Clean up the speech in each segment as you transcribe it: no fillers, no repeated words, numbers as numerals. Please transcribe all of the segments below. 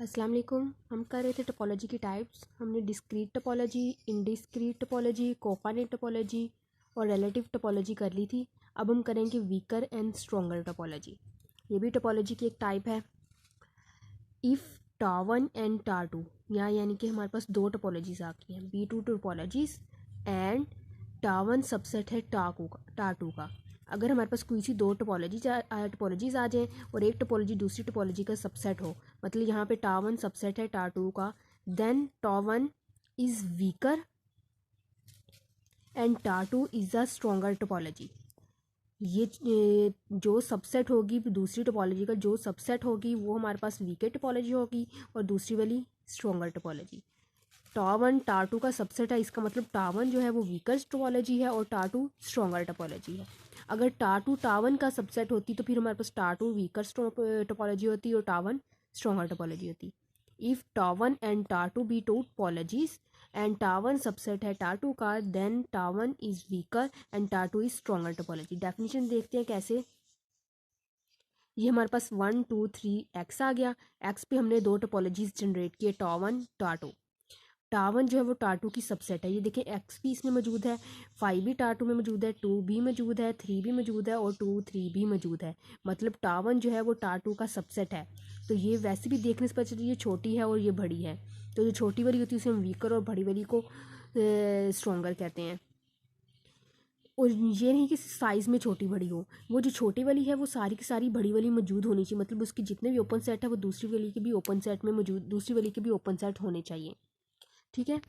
अस्सलाम वालेकुम। हम कर रहे थे टोपोलॉजी की टाइप्स। हमने discrete topology, indiscrete topology, कोफानेट topology और रिलेटिव टोपोलॉजी कर ली थी। अब हम करेंगे वीकर एंड स्ट्रॉन्गर टोपोलॉजी। ये भी टोपोलॉजी की एक टाइप है। इफ़ टा1 एंड टा2, यहाँ यानी कि हमारे पास दो टोपोलॉजीज़ आ गई हैं, बी टू टोपोलॉजीज़ एंड टा1 सबसेट है टा2 का। अगर हमारे पास कोई सी दो टोपोलॉजीज़ आ जाएँ और एक टोपोलॉजी दूसरी टोपोलॉजी का सबसेट हो, मतलब यहाँ पे टा1 सबसेट है टा2 का, देन टा1 इज़ वीकर एंड टा2 इज़ अ स्ट्रॉन्गर टोपोलॉजी। ये जो सबसेट होगी दूसरी टोपोलॉजी का, जो सबसेट होगी वो हमारे पास वीकर टोपोलॉजी होगी और दूसरी वाली स्ट्रॉन्गर टोपोलॉजी। टा1 टा2 का सबसेट है, इसका मतलब टा1 जो है वो वीकर टोपोलॉजी है और टा2 स्ट्रॉन्गर टोपोलॉजी है। अगर टा2 टा1 का सबसेट होती तो फिर हमारे पास टा2 वीकर टोपोलॉजी होती और टा1 स्ट्रॉन्गर टोपोलॉजी होती। इफ़ टा1 एंड टा2 बी टू टोपोलॉजीज एंड टा1 सबसेट है टा2 का, देन टा1 इज़ वीकर एंड टा2 इज़ स्ट्रॉन्गर टोपोलॉजी। डेफिनेशन देखते हैं कैसे। ये हमारे पास 1 2 3 एक्स आ गया। एक्स पे हमने दो टोपोलॉजीज जनरेट किए, टा1 टा2। टा1 जो है वो टा2 की सबसेट है। ये देखें एक्स भी इसमें मौजूद है, 5 भी टा2 में मौजूद है, 2 भी मौजूद है, 3 भी मौजूद है और 2 3 भी मौजूद है। मतलब टा1 जो है वो टा2 का सबसेट है। तो ये वैसे भी देखने से पता चलता है ये छोटी है और ये बड़ी है। तो जो छोटी वाली होती है उसे हम वीकर और बड़ी वाली को स्ट्रॉन्गर कहते हैं। और ये नहीं कि साइज़ में छोटी बड़ी हो, वो जो छोटी वाली है वो सारी की सारी बड़ी वाली मौजूद होनी चाहिए। मतलब उसके जितने भी ओपन सेट है वो दूसरी वाली के भी ओपन सेट में मौजूद, दूसरी वाली के भी ओपन सेट होने चाहिए। ठीक है।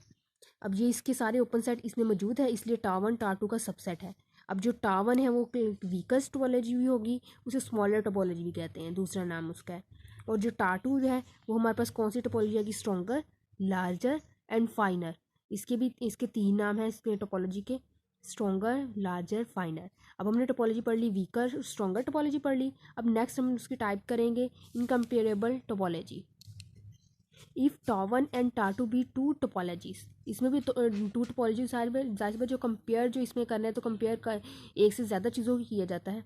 अब ये इसके सारे ओपन सेट इसमें मौजूद है, इसलिए टा1 टा2 का सबसेट है। अब जो टा1 है वो वीकेस्ट टोपोलॉजी भी होगी, उसे स्मॉलर टोपोलॉजी भी कहते हैं, दूसरा नाम उसका है। और जो टा2 है वो हमारे पास कौन सी टोपोलॉजी आएगी, स्ट्रॉन्गर, लार्जर एंड फाइनर। इसके तीन नाम हैं इसके टोपोलॉजी के, स्ट्रॉन्गर, लार्जर, फाइनर। अब हमने टोपोलॉजी पढ़ ली, वीकर स्ट्रॉन्गर टोपोलॉजी पढ़ ली। अब नेक्स्ट हम उसकी टाइप करेंगे इनकम्पेरेबल टोपोलॉजी। इफ़ टा1 एंड टा2 बी टू टोपोलॉजीज, इसमें भी टू टोपोलॉजी जाहिर जो कंपेयर जो इसमें करना है तो कंपेयर कर एक से ज़्यादा चीज़ों की किया जाता है।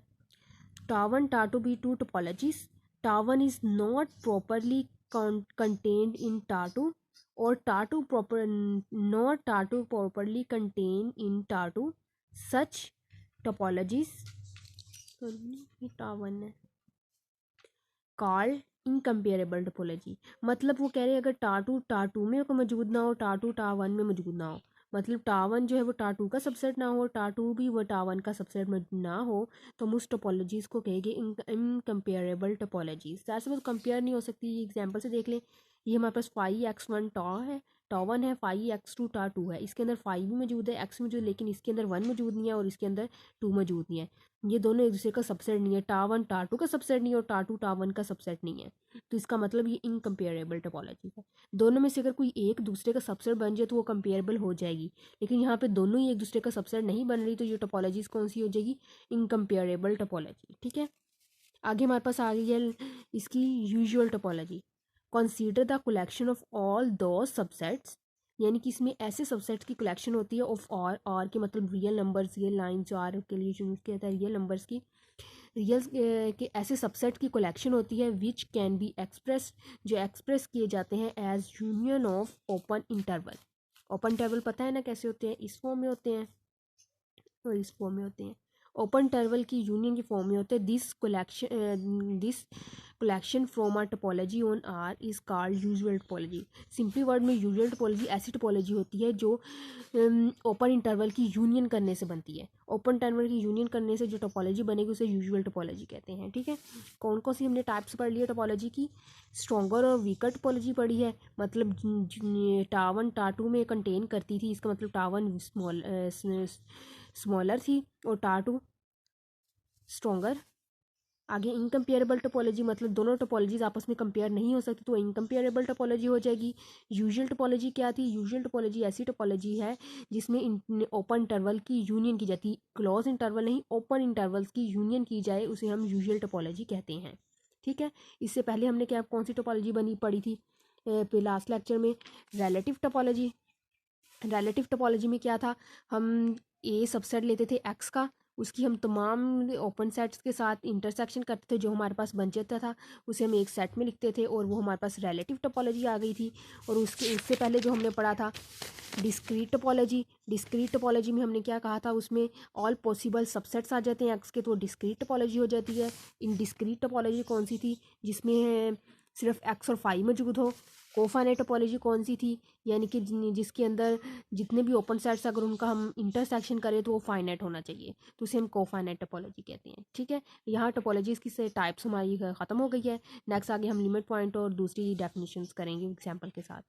टा1 टा2 बी टू टोपोलॉजीज, टा1 is not properly contained in टा2 और टा2 प्रॉपर नॉट टा2 प्रॉपरली कंटेन इन टा2, सच टोपोलॉजीज टा1 है कॉल्ड इनकम्पेरेबल टोपोलॉजी। मतलब वो कह रहे हैं अगर टा2 में मौजूद ना हो, टा2 टा1 में मौजूद ना हो, मतलब टा1 जो है वो टा2 का सबसेट ना हो, टा2 भी वो टा1 का सबसेट ना हो, तो हम उस टोपोलॉजीज को कहेंगे इनकम्पेरेबल टोपोलॉजीज। ऐसे वो कंपेयर नहीं हो सकती। ये एग्जांपल से देख लें, ये हमारे पास 5x1 टा1 है, 5x2 टा2 है। इसके अंदर 5 भी मौजूद है, एक्स मौजूद, लेकिन इसके अंदर 1 मौजूद नहीं है और इसके अंदर 2 मौजूद नहीं है। ये दोनों एक दूसरे का सबसेट नहीं है, टा1 टा2 का सबसेट नहीं है और टा2 टा1 का सबसेट नहीं है। तो इसका मतलब ये इनकम्पेरेबल टोपोलॉजी है। दोनों में से अगर कोई एक दूसरे का सबसेट बन जाए तो वो कंपेरेबल हो जाएगी, लेकिन यहाँ पे दोनों ही एक दूसरे का सबसेट नहीं बन रही, तो ये टोपोलॉजीज कौन सी हो जाएगी, इनकम्पेरेबल टोपोलॉजी। ठीक है। आगे हमारे पास आ गई है इसकी usual topology. Consider the collection of all दो सबसेट्स, यानी कि इसमें ऐसे सबसेट्स की कलेक्शन होती है ऑफ आर के मतलब real numbers, real lines R के लिए यूज किया जाता है, रियल नंबर्स की, रियल के ऐसे सबसेट की कलेक्शन होती है विच कैन बी एक्सप्रेस, जो एक्सप्रेस किए जाते हैं as union of open interval. Open interval पता है ना कैसे होते हैं, इस फॉर्म में होते हैं और इस फॉर्म में होते हैं। ओपन इंटरवल की यूनियन की फॉर्म में होते हैं। This collection from a topology on R is called usual topology. Simply word में यूजुअल टोपोलॉजी ऐसी टोपोलॉजी होती है जो ओपन इंटरवल की यूनियन करने से बनती है। ओपन इंटरवल की यूनियन करने से जो टोपोलॉजी बनेगी उसे यूजुअल टोपोलॉजी कहते हैं। ठीक है। कौन कौन सी हमने टाइप्स पढ़ ली है टोपोलॉजी की, स्ट्रॉन्गर और वीकर टोपोलॉजी पढ़ी है, मतलब टा1 टा2 में कंटेन करती थी, इसका मतलब टा1 स्मॉलर थी और टा2 स्ट्रॉन्गर। आगे इनकम्पेरेबल टोपोलॉजी, मतलब दोनों टोपोलॉजीज आपस में कंपेयर नहीं हो सकती तो इनकम्पेरेबल टोपोलॉजी हो जाएगी। यूजुअल टोपोलॉजी क्या थी, यूजुअल टोपोलॉजी ऐसी टोपोलॉजी है जिसमें ओपन इंटरवल की यूनियन की जाती है, क्लोज इंटरवल नहीं, ओपन इंटरवल्स की यूनियन की जाए उसे हम यूजुअल टोपोलॉजी कहते हैं। ठीक है। इससे पहले हमने क्या कौन सी टोपोलॉजी बनी पढ़ी थी लास्ट लेक्चर में, रिलेटिव टोपोलॉजी। रिलेटिव टोपोलॉजी में क्या था, हम ए सबसेट लेते थे एक्स का उसकी हम तमाम ओपन सेट्स के साथ इंटरसेक्शन करते थे, जो हमारे पास बन जाता था उसे हम एक सेट में लिखते थे और वो हमारे पास रिलेटिव टोपोलॉजी आ गई थी। और उससे पहले जो हमने पढ़ा था डिस्क्रीट टोपोलॉजी, डिस्क्रीट टोपोलॉजी में हमने क्या कहा था, उसमें ऑल पॉसिबल सबसेट्स आ जाते हैं एक्स के, तो डिस्क्रीट टोपोलॉजी हो जाती है। इन डिस्क्रीट टोपोलॉजी कौन सी थी, जिसमें सिर्फ एक्स और फाई मौजूद हो। कोफाइनाइट टोपोलॉजी कौन सी थी, यानी कि जिसके अंदर जितने भी ओपन सेट्स अगर उनका हम इंटरसेक्शन करें तो वो फाइनाइट होना चाहिए, तो उसे हम कोफाइनाइट टोपोलॉजी कहते हैं। ठीक है, यहाँ टोपोलॉजीज़ की से टाइप्स हमारी ख़त्म हो गई है। नेक्स्ट आगे हम लिमिट पॉइंट और दूसरी डेफिनेशंस करेंगे एग्जाम्पल के साथ।